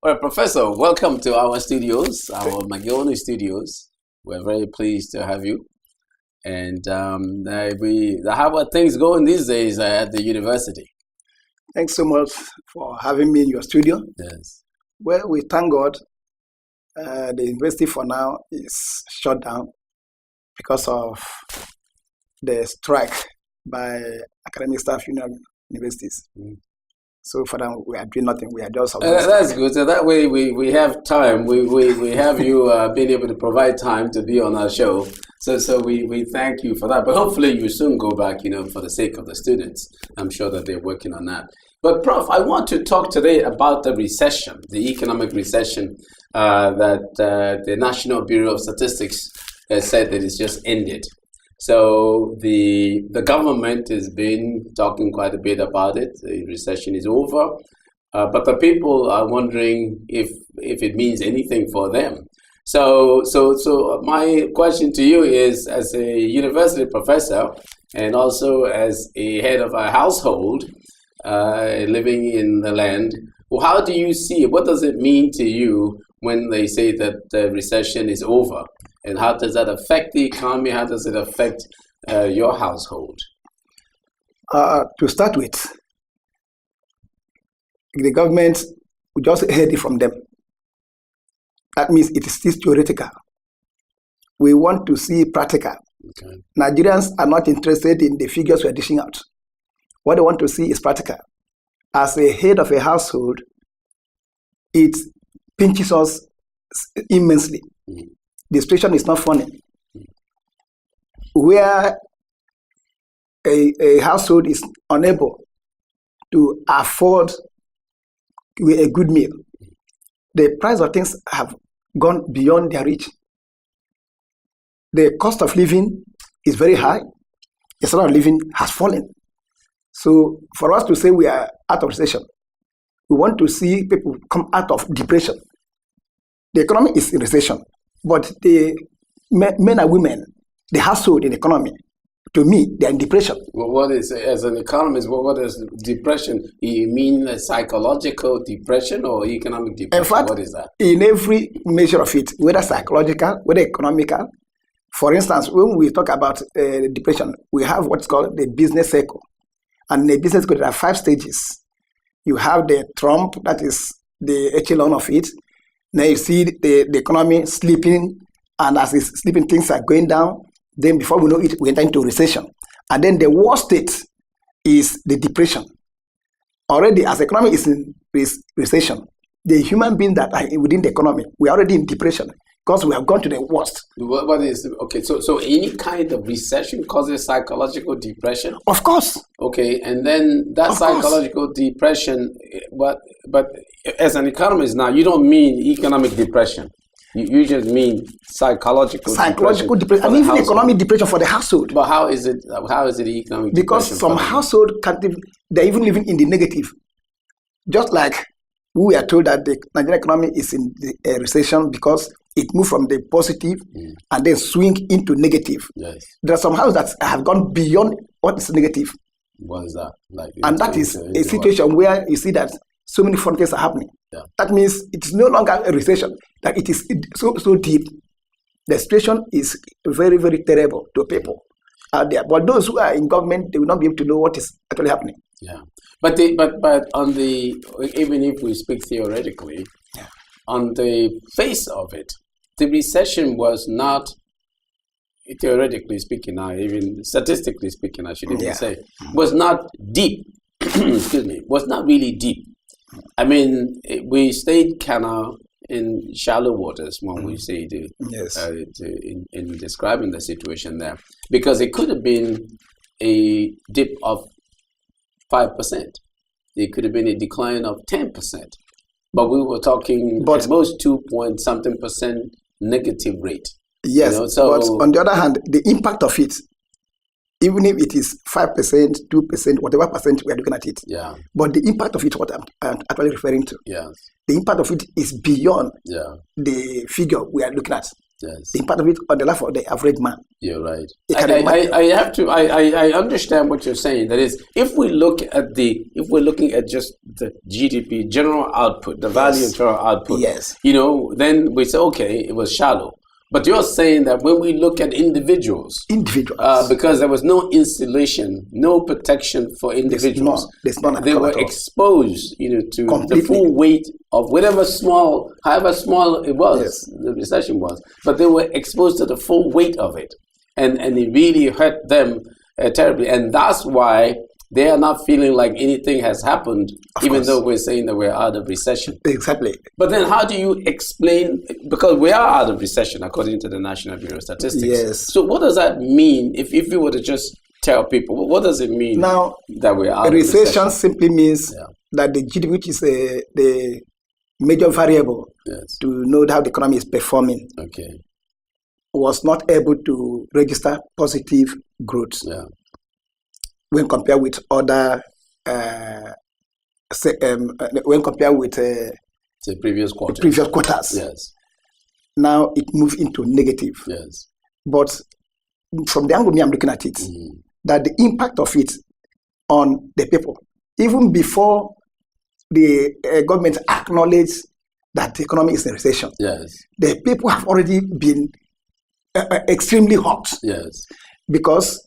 Well, Professor, welcome to our studios, our Magoni studios. We're very pleased to have you. And how are things going these days at the university? Thanks so much for having me in your studio. Yes. Well, we thank God. The university for now is shut down because of the strike by academic staff union universities. So for now, we are doing nothing. We are just... That's good. So that way we have time. We have you being able to provide time to be on our show. So we thank you for that. But hopefully you soon go back, for the sake of the students. I'm sure that they're working on that. But Prof, I want to talk today about the recession, the economic recession that the National Bureau of Statistics has said that it's just ended. So the government has been talking quite a bit about it. The recession is over, but the people are wondering if it means anything for them. So my question to you is, as a university professor and also as a head of a household living in the land, how do you see it? What does it mean to you when they say that the recession is over? And how does that affect the economy? How does it affect your household? To start with, the government, we just heard it from them. That means it is still theoretical. We want to see practical. Okay. Nigerians are not interested in the figures we are dishing out. What they want to see is practical. As a head of a household, it pinches us immensely. The situation is not funny. Where a household is unable to afford a good meal, the price of things have gone beyond their reach. The cost of living is very high. The standard of living has fallen. So for us to say we are out of recession, we want to see people come out of depression. The economy is in recession, but the men and women, the household in the economy, to me, they're in depression. Well, what is, as an economist, what is depression? You mean a psychological depression or economic depression? In fact, what is that? In every measure of it, whether psychological, whether economical, for instance, when we talk about depression, we have what's called the business cycle. And in the business cycle, there are 5 stages. You have the trump, that is the echelon of it. Now you see the economy sleeping, and as it's sleeping, things are going down. Then before we know it, we enter into recession. And then the worst state is the depression. Already, as the economy is in recession, the human beings that are within the economy, we are already in depression because we have gone to the worst. What is, okay, so any kind of recession causes psychological depression? Of course. Okay, and then that psychological depression, but as an economist now, you don't mean economic depression. You just mean psychological depression. And even economic depression for the household. But how is it economic because depression? Because some household they're even living in the negative. Just like we are told that the Nigerian economy is in the recession because it moved from the positive and then swing into negative. Yes. There are some houses that have gone beyond what is negative. What is that? And that is a situation where you see that so many foreign things are happening. Yeah. That means it's no longer a recession, that it is so deep. The situation is very, very terrible to people out there. But those who are in government, they will not be able to know what is actually happening. Yeah. But on the, even if we speak theoretically, on the face of it, the recession was not, theoretically speaking now, even statistically speaking, I should even say, was not deep. Excuse me, was not really deep. I mean, we stayed kind of in shallow waters when we say in describing the situation there, because it could have been a dip of 5%. It could have been a decline of 10%. But we were talking at most 2-point-something% negative rate. Yes, but on the other hand, the impact of it, even if it is 5%, 2%, whatever percent we are looking at it. Yeah. But the impact of it, what I'm actually referring to. Yes. The impact of it is beyond the figure we are looking at. Yes. The impact of it on the life of the average man. You're right. It can I understand what you're saying. That is, if we're looking at just the GDP, general output, the value of general output, Yes. then we say, okay, it was shallow. But you're saying that when we look at individuals, because there was no insulation, no protection for individuals, there's none they were exposed, to the full weight of however small it was, the recession was. But they were exposed to the full weight of it, and it really hurt them terribly. And that's why they are not feeling like anything has happened, even though we're saying that we're out of recession. Exactly. But then how do you explain, because we are out of recession according to the National Bureau of Statistics. Yes. So what does that mean if you were to just tell people, what does it mean now, that we're out of recession? recession Simply means that the GDP, which is the major variable to know how the economy is performing, was not able to register positive growth. Yeah. When compared with other, the previous quarters. Yes. Now it moved into negative. Yes. But from the angle I'm looking at it, that the impact of it on the people, even before the government acknowledged that the economy is in recession, the people have already been extremely hot. Yes. Because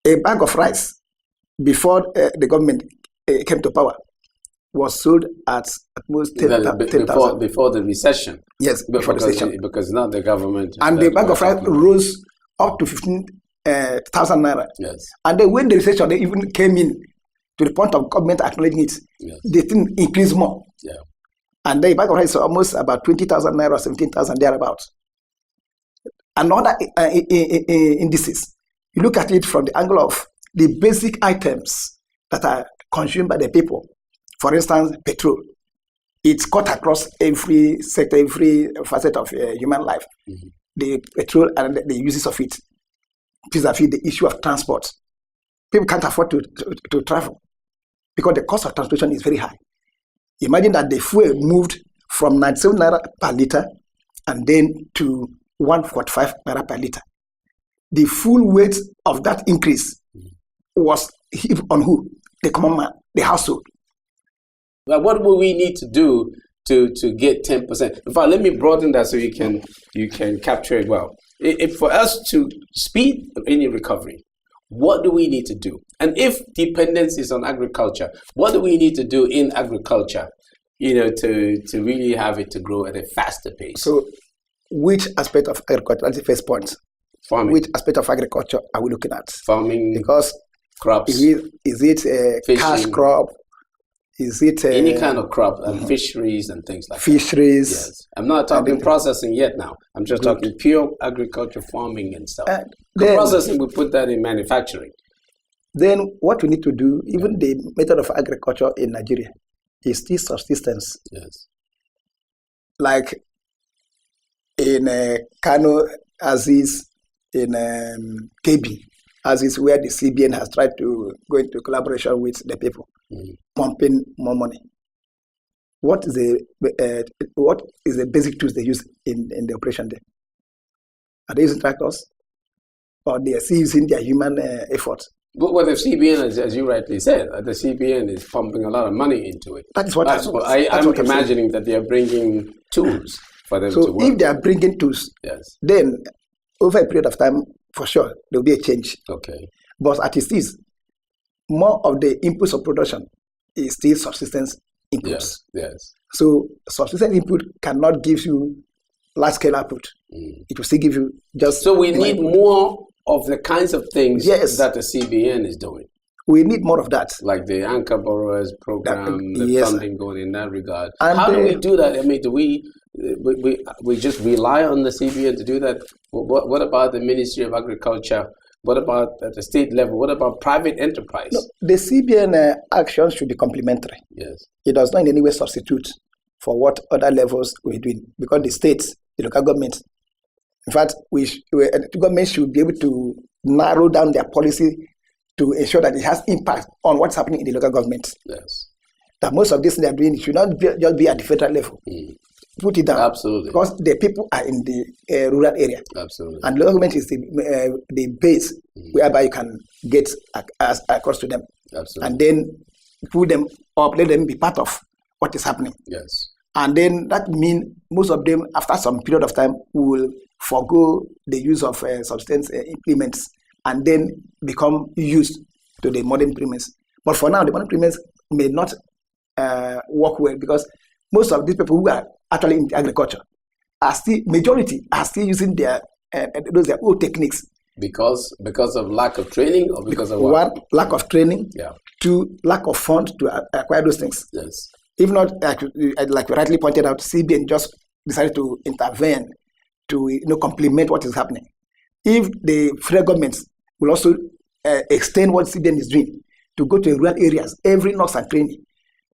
a bag of rice, before the government came to power, was sold at most 10,000. Before the recession. Yes, before the recession. Because now the government. And the bag of rice rose up to 15,000 naira. Yes. And then when the recession, they even came in to the point of government acknowledging it, they didn't increase more. Yeah. And the bag of rice is almost about 20,000 naira, 17,000 thereabouts. And other indices. You look at it from the angle of the basic items that are consumed by the people. For instance, petrol. It's cut across every sector, every facet of human life. The petrol and the uses of it. Vis-a-vis the issue of transport. People can't afford to travel because the cost of transportation is very high. Imagine that the fuel moved from 97 naira per liter and then to 145 naira per liter. The full weight of that increase was on who? The common man, the household. But what will we need to do to get 10%? In fact, let me broaden that so you can capture it well. If for us to speed any recovery, what do we need to do? And if dependence is on agriculture, what do we need to do in agriculture, to really have it to grow at a faster pace? So, which aspect of agriculture? That's the first point. Farming. Which aspect of agriculture are we looking at? Farming. Because crops. Is it a cash crop? Is it any kind of crop and fisheries and things like fisheries? That? Yes. I'm not talking processing yet now. I'm just talking pure agriculture, farming and stuff. Processing, we put that in manufacturing. Then what we need to do, even the method of agriculture in Nigeria, is still subsistence. Yes. Like in Kano, as is in KB, as is where the CBN has tried to go into collaboration with the people, pumping more money. What is the basic tools they use in the operation there? Are they using tractors, or they are still using their human effort? But the CBN, as you rightly said, the CBN is pumping a lot of money into it. That is what I'm imagining that they are bringing tools for them to work. So if they are bringing tools, then over a period of time, for sure, there will be a change. Okay. But as it is, more of the inputs of production is still subsistence inputs. Yes. So subsistence input cannot give you large-scale output. It will still give you just... So we need more of the kinds of things that the CBN is doing. We need more of that. Like the anchor borrowers program, funding going in that regard. And how do we do that? I mean, do we just rely on the CBN to do that? What about the Ministry of Agriculture? What about at the state level? What about private enterprise? No, the CBN action should be complementary. Yes. It does not in any way substitute for what other levels we're doing, because the states, the local government, in fact, the government should be able to narrow down their policy to ensure that it has impact on what's happening in the local government. Yes. That most of this they are doing should not just be at the federal level. put it down. Absolutely. Because the people are in the rural area. Absolutely. And local government is the base whereby you can get across to them. Absolutely. And then put them up, let them be part of what is happening. Yes. And then that means most of them, after some period of time, will forgo the use of substance implements and then become used to the modern premise. But for now, the modern premise may not work well because most of these people who are actually in agriculture majority are still using their old techniques. Because of lack of training, or because of what? One, lack of training. Yeah. Two, lack of funds to acquire those things. Yes. If not, like you rightly pointed out, CBN just decided to intervene to complement what is happening. If the federal governments will also extend what CBN is doing to go to rural areas, every nurse and training,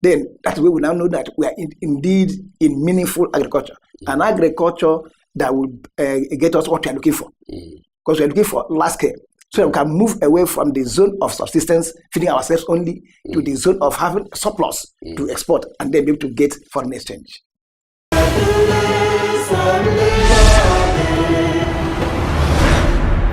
then that's where we now know that we are indeed in meaningful agriculture, an agriculture that will get us what we are looking for. Because we are looking for large scale, so that we can move away from the zone of subsistence, feeding ourselves only, to the zone of having surplus to export and then be able to get foreign exchange.